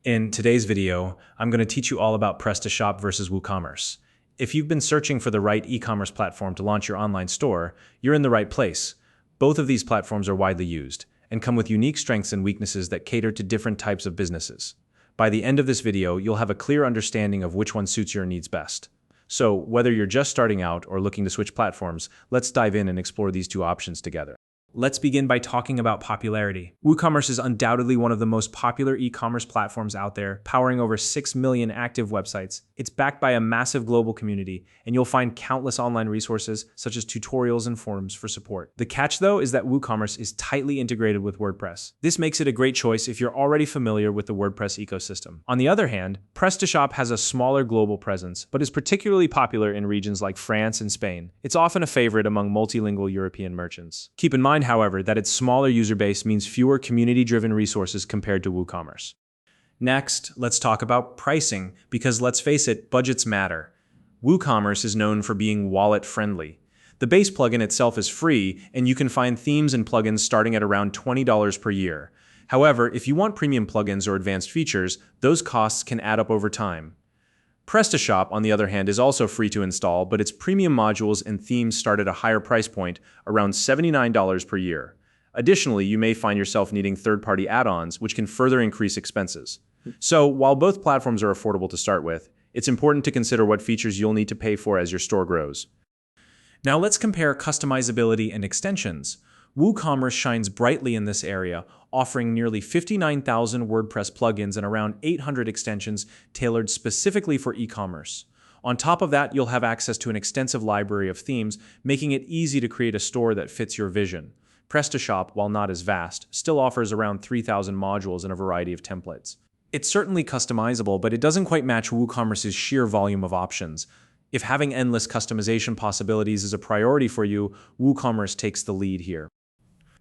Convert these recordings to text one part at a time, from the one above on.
In today's video, I'm going to teach you all about PrestaShop versus WooCommerce. If you've been searching for the right e-commerce platform to launch your online store, you're in the right place. Both of these platforms are widely used and come with unique strengths and weaknesses that cater to different types of businesses. By the end of this video, you'll have a clear understanding of which one suits your needs best. So, whether you're just starting out or looking to switch platforms, let's dive in and explore these two options together. Let's begin by talking about popularity. WooCommerce is undoubtedly one of the most popular e-commerce platforms out there, powering over 6 million active websites. It's backed by a massive global community, and you'll find countless online resources such as tutorials and forums for support. The catch, though, is that WooCommerce is tightly integrated with WordPress. This makes it a great choice if you're already familiar with the WordPress ecosystem. On the other hand, PrestaShop has a smaller global presence, but is particularly popular in regions like France and Spain. It's often a favorite among multilingual European merchants. Keep in mind, however, that its smaller user base means fewer community-driven resources compared to WooCommerce. Next, let's talk about pricing, because let's face it, budgets matter. WooCommerce is known for being wallet-friendly. The base plugin itself is free, and you can find themes and plugins starting at around $20 per year. However, if you want premium plugins or advanced features, those costs can add up over time. PrestaShop, on the other hand, is also free to install, but its premium modules and themes start at a higher price point, around $79 per year. Additionally, you may find yourself needing third-party add-ons, which can further increase expenses. So, while both platforms are affordable to start with, it's important to consider what features you'll need to pay for as your store grows. Now let's compare customizability and extensions. WooCommerce shines brightly in this area, offering nearly 59,000 WordPress plugins and around 800 extensions tailored specifically for e-commerce. On top of that, you'll have access to an extensive library of themes, making it easy to create a store that fits your vision. PrestaShop, while not as vast, still offers around 3,000 modules and a variety of templates. It's certainly customizable, but it doesn't quite match WooCommerce's sheer volume of options. If having endless customization possibilities is a priority for you, WooCommerce takes the lead here.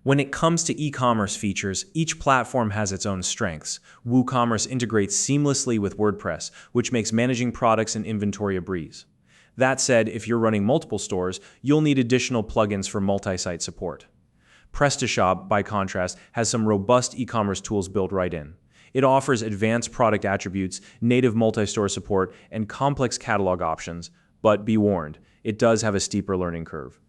When it comes to e-commerce features, each platform has its own strengths. WooCommerce integrates seamlessly with WordPress, which makes managing products and inventory a breeze. That said, if you're running multiple stores, you'll need additional plugins for multi-site support. PrestaShop, by contrast, has some robust e-commerce tools built right in. It offers advanced product attributes, native multi-store support, and complex catalog options, but be warned, it does have a steeper learning curve.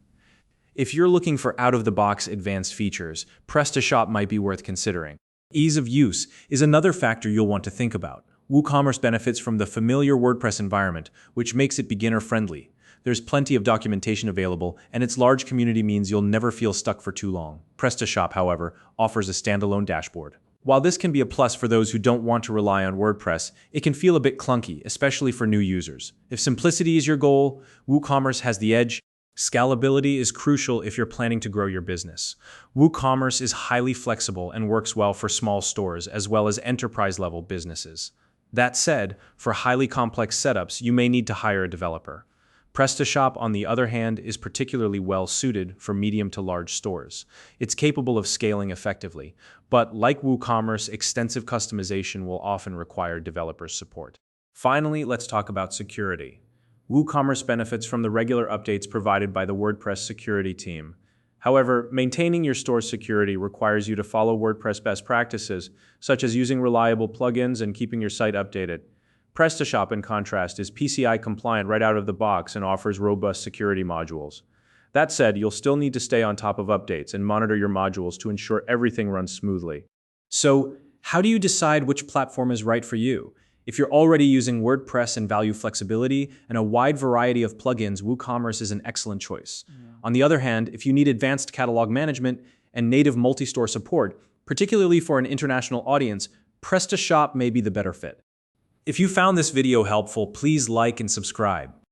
If you're looking for out-of-the-box advanced features, PrestaShop might be worth considering. Ease of use is another factor you'll want to think about. WooCommerce benefits from the familiar WordPress environment, which makes it beginner-friendly. There's plenty of documentation available, and its large community means you'll never feel stuck for too long. PrestaShop, however, offers a standalone dashboard. While this can be a plus for those who don't want to rely on WordPress, it can feel a bit clunky, especially for new users. If simplicity is your goal, WooCommerce has the edge. Scalability is crucial if you're planning to grow your business. WooCommerce is highly flexible and works well for small stores as well as enterprise-level businesses. That said, for highly complex setups, you may need to hire a developer. PrestaShop, on the other hand, is particularly well suited for medium to large stores. It's capable of scaling effectively, but like WooCommerce, extensive customization will often require developer support. Finally, let's talk about security. WooCommerce benefits from the regular updates provided by the WordPress security team. However, maintaining your store's security requires you to follow WordPress best practices, such as using reliable plugins and keeping your site updated. PrestaShop, in contrast, is PCI compliant right out of the box and offers robust security modules. That said, you'll still need to stay on top of updates and monitor your modules to ensure everything runs smoothly. So, how do you decide which platform is right for you? If you're already using WordPress and value flexibility and a wide variety of plugins, WooCommerce is an excellent choice. On the other hand, if you need advanced catalog management and native multi-store support, particularly for an international audience, PrestaShop may be the better fit. If you found this video helpful, please like and subscribe.